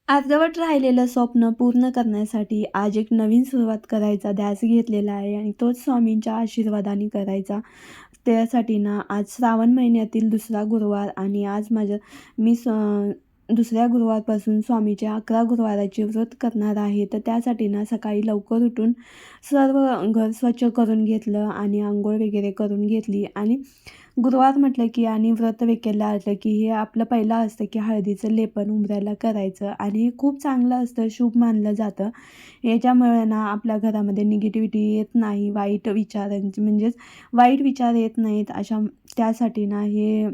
अर्धवट राहिलेलं स्वप्न पूर्ण करण्यासाठी आज एक नवीन सुरुवात करायचा ध्यास घेतलेला आहे आणि तोच स्वामींच्या आशीर्वादाने करायचा. त्यासाठी ना आज श्रावण महिन्यातील दुसरा गुरुवार आणि आज मी दुसऱ्या गुरुवारपासून स्वामीच्या 11 गुरुवाराचे व्रत करणार आहे. तर त्यासाठी ना सकाळी लवकर उठून सर्व घर स्वच्छ करून घेतलं आणि अंघोळ वगैरे करून घेतली. आणि गुरुवार म्हटलं की आणि व्रत वेकेला आलं की हे आपलं पहिलं असतं की हळदीचं लेपन उंबऱ्याला करायचं आणि हे खूप चांगलं असतं, शुभ मानलं जातं. याच्यामुळे ना आपल्या घरामध्ये निगेटिव्हिटी येत नाही, वाईट विचारांची म्हणजेच वाईट विचार येत नाहीत. त्यासाठी ना हे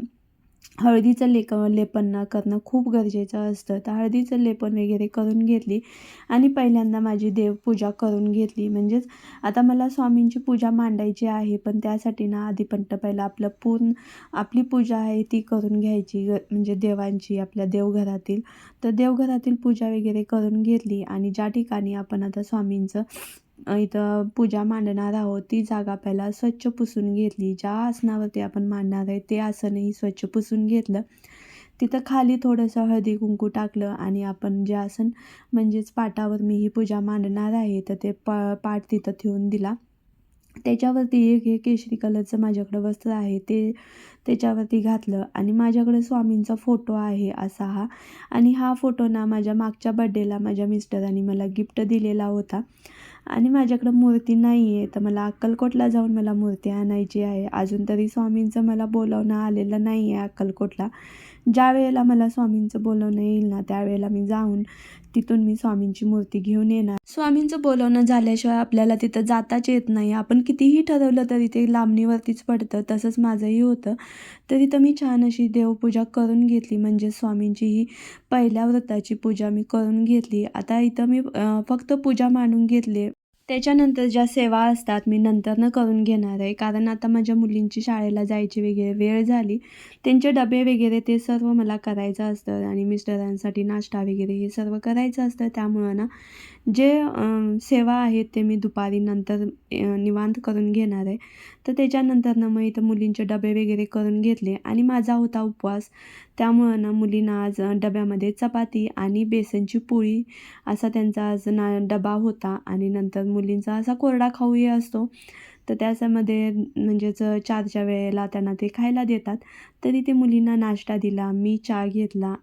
हळदीचं लेपन ना करणं खूप गरजेचं असतं. तर हळदीचं लेपन वगैरे करून घेतली आणि पहिल्यांदा माझी देवपूजा करून घेतली. म्हणजेच आता मला स्वामींची पूजा मांडायची आहे, पण त्यासाठी ना पहिलं आपली पूजा आहे ती करून घ्यायची, म्हणजे देवांची आपल्या देवघरातील. तर देवघरातील पूजा वगैरे करून घेतली आणि ज्या ठिकाणी आपण आता स्वामींचं इथं पूजा मांडणार आहोत ती जागा पहिला स्वच्छ पुसून घेतली. ज्या आसनावरती आपण मांडणार आहे ते आसनही स्वच्छ पुसून घेतलं. तिथं खाली थोडंसं हळदी कुंकू टाकलं आणि आपण जे आसन म्हणजेच पाटावर मी ही पूजा मांडणार आहे तर ते पाट तिथं ठेवून दिला. त्याच्यावरती एक हे केशरी कलरचं माझ्याकडं वस्त्र आहे ते त्याच्यावरती घातलं आणि माझ्याकडे स्वामींचा फोटो आहे असा हा. आणि हा फोटो ना माझ्या मागच्या बड्डेला माझ्या मिस्टरांनी मला गिफ्ट दिलेला होता आणि माझ्याकडं मूर्ती नाही आहे. तर मला अक्कलकोटला जाऊन मला मूर्ती आणायची आहे. अजून तरी स्वामींचं मला बोलावणं आलेलं नाही आहे अक्कलकोटला. ज्या वेळेला मला स्वामींचं बोलावणं येईल ना त्यावेळेला मी जाऊन तिथून मी स्वामींची मूर्ती घेऊन येणार. स्वामींचं बोलावणं झाल्याशिवाय आपल्याला तिथं जाताच येत नाही. आपण कितीही ठरवलं तरी ते लांबणीवरतीच पडतं. तसंच माझंही होतं. तर इथं मी छान अशी देवपूजा करून घेतली, म्हणजे स्वामींची ही पहिल्या व्रताची पूजा मी करून घेतली. आता इथं मी फक्त पूजा मांडून घेतली. त्याच्यानंतर ज्या सेवा असतात मी नंतरनं करून घेणार आहे, कारण आता माझ्या मुलींची शाळेला जायची वगैरे वेळ झाली. त्यांचे डबे वगैरे ते सर्व मला करायचं असतं आणि मिस्टरांसाठी नाश्ता वगैरे हे सर्व करायचं असतं. त्यामुळं ना जे सेवा आहेत ते मी दुपारी नंतर निवांत करून घेणार आहे. तर त्याच्यानंतर मग इथं मुलींचे डबे वगैरे करून घेतले आणि माझा होता उपवास. त्यामुळं ना मुलींना आज डब्यामध्ये चपाती आणि बेसनची पोळी असा त्यांचा आज डबा होता. आणि नंतर मुलींचा असा कोरडा खाऊही असतो. तर त्याच्यामध्ये म्हणजेच 4च्या वेळेला त्यांना ते खायला देतात. तरी ते मुलींना नाश्ता दिला, मी चहा घेतला.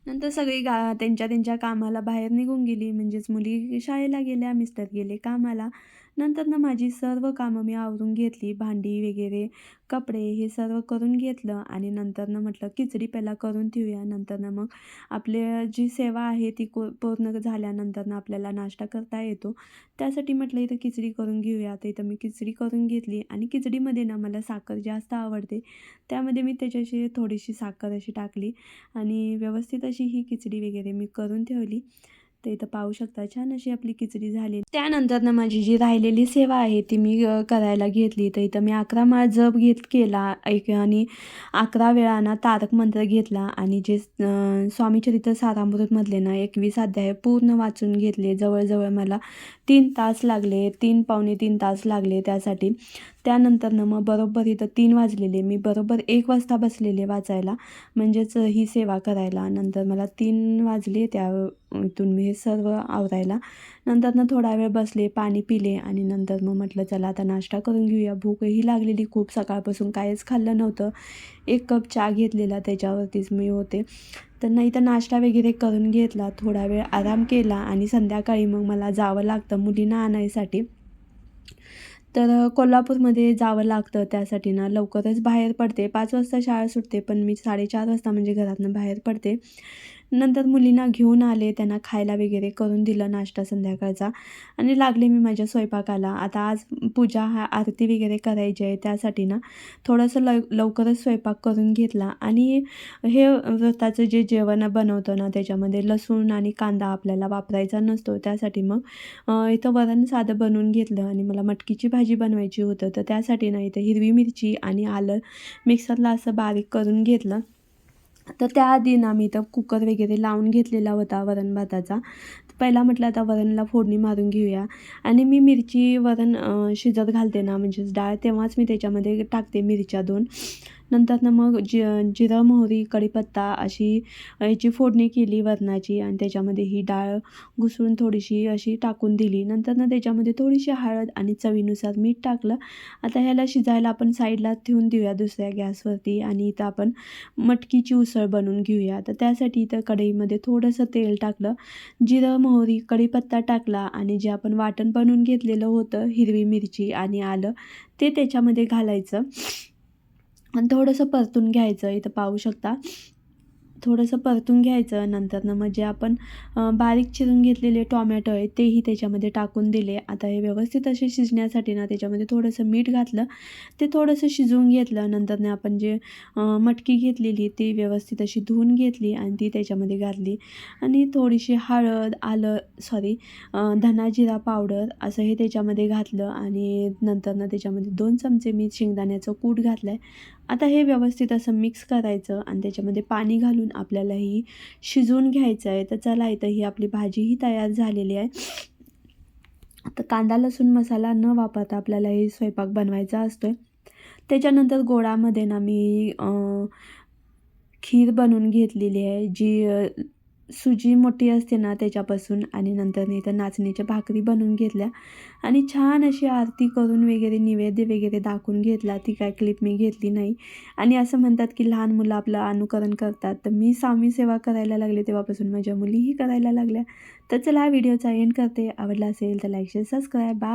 नंतर सगळी त्यांच्या त्यांच्या कामाला बाहेर निघून गेली. म्हणजेच मुली शाळेला गेल्या, मिस्टर गेले कामाला. नंतर माझी सर्व कामं मी आवरून घेतली. भांडी वगैरे, कपडे हे सर्व करून घेतलं आणि नंतर म्हटलं खिचडी पहिला करून ठेवूया. नंतर मग आपली जी सेवा आहे ती पूर्ण झाल्यानंतर आपल्याला नाश्ता करता येतो. त्यासाठी म्हटलं इथं खिचडी करून घेऊया. तर इथं मी खिचडी करून घेतली आणि खिचडीमध्ये मला साखर जास्त आवडते. त्यामध्ये मी त्याच्याशी थोडीशी साखर अशी टाकली आणि व्यवस्थित अशी ही खिचडी वगैरे मी करून ठेवली. तर इथं पाहू शकता छान अशी आपली खिचडी झाली. त्यानंतर माझी जी राहिलेली सेवा आहे ती मी करायला घेतली. तर इथं मी 11 माळ जप केला आणि 11 वेळा तारक मंत्र घेतला आणि जे स्वामीचरित्र सारामृतमधले 21 अध्याय पूर्ण वाचून घेतले. जवळजवळ मला 3 तास लागले, 3 पावणे 3 तास लागले त्यासाठी. त्यानंतर मग बरोबर इथं 3 वाजलेले, मी बरोबर 1 वाजता बसलेले वाचायला, म्हणजेच ही सेवा करायला. नंतर मला 3 वाजले इथून मी हे सर्व आवरायला. नंतर थोडा वेळ बसले, पाणी पिले आणि नंतर मग म्हटलं चला आता नाश्ता करून घेऊया. भूकही लागलेली खूप, सकाळपासून काहीच खाल्लं नव्हतं. 1 कप चहा घेतलेला त्याच्यावरतीच मी होते. तर नाही तर नाश्ता वगैरे करून घेतला, थोडा वेळ आराम केला आणि संध्याकाळी मग मला जावं लागतं मुलींना आणायसाठी. तर कोल्हापूरमध्ये जावं लागतं. त्यासाठी लवकरच बाहेर पडते. 5 वाजता शाळा सुटते, पण मी 4:30 वाजता म्हणजे घरातून बाहेर पडते. नंतर मुलींना घेऊन आले, त्यांना खायला वगैरे करून दिलं नाश्ता संध्याकाळचा आणि लागले मी माझ्या स्वयंपाकाला. आता आज पूजा आरती वगैरे करायची आहे, त्यासाठी थोडंसं लवकरच स्वयंपाक करून घेतला. आणि हे व्रताचं जे जेवण बनवतो त्याच्यामध्ये लसूण आणि कांदा आपल्याला वापरायचा नसतो. त्यासाठी मग इथं वरण साधं बनवून घेतलं आणि मला मटकीची भाजी बनवायची होतं. तर त्यासाठी इथं हिरवी मिरची आणि आलं मिक्सरला असं बारीक करून घेतलं. तर त्याआधी मी इथं कुकर वगैरे लावून घेतलेला होता वरण भाताचा. पहिला म्हटलं आता वरणला फोडणी मारून घेऊया आणि मी मिरची वरण शिजत घालते म्हणजेच डाळ, तेव्हाच मी त्याच्यामध्ये टाकते मिरच्या 2. नंतरनं मग जिरं, मोहरी, कढीपत्ता अशी याची फोडणी केली वरणाची आणि त्याच्यामध्ये ही डाळ घुसळून थोडीशी अशी टाकून दिली. नंतरनं त्याच्यामध्ये थोडीशी हळद आणि चवीनुसार मीठ टाकलं. आता ह्याला शिजायला आपण साईडला ठेवून देऊया दुसऱ्या गॅसवरती आणि इथं आपण मटकीची उसळ बनवून घेऊया. तर त्यासाठी इथं कढईमध्ये थोडंसं तेल टाकलं, जिरं, मोहरी, कढीपत्ता टाकला आणि जे आपण वाटण बनवून घेतलेलं होतं हिरवी मिरची आणि आलं ते त्याच्यामध्ये घालायचं आणि थोडंसं परतून घ्यायचं. इथं पाहू शकता थोडंसं परतून घ्यायचं. नंतरनं मग जे आपण बारीक चिरून घेतलेले टोमॅटो आहे तेही त्याच्यामध्ये टाकून दिले. आता हे व्यवस्थित असे शिजण्यासाठी ना त्याच्यामध्ये थोडंसं मीठ घातलं, ते थोडंसं शिजवून घेतलं. नंतरनं आपण जे मटकी घेतलेली ती व्यवस्थित अशी धुवून घेतली आणि ती त्याच्यामध्ये घातली आणि थोडीशी हळद, धना जिरा पावडर असं हे त्याच्यामध्ये घातलं आणि नंतरनं त्याच्यामध्ये 2 चमचे मी शेंगदाण्याचं कूट घातलं आहे. आता हे व्यवस्थित असं मिक्स करायचं आणि त्याच्यामध्ये पाणी घालून आपल्याला ही शिजवून घ्यायचं आहे. तर चला इथं ही आपली भाजीही तयार झालेली आहे. आता कांदा लसूण मसाला न वापरता आपल्याला हे स्वयंपाक बनवायचा असतो. त्याच्यानंतर गोडामध्ये ना मी खीर बनवून घेतलेली आहे जी सुजी मोठी असते ना त्याच्यापासून आणि नंतर इथं नाचणीच्या भाकरी बनवून घेतल्या आणि छान अशी आरती करून वगैरे नैवेद्य वगैरे दाखवून घेतला. ती काय क्लिप मी घेतली नाही आणि असं म्हणतात की लहान मुलं आपलं अनुकरण करतात. तर मी स्वामी सेवा करायला लागले तेव्हापासून माझ्या मुलीही करायला लागल्या. तर चला हा व्हिडिओचा एंड करते. आवडला असेल तर लाईक शेअर सबस्क्राईब. बाय.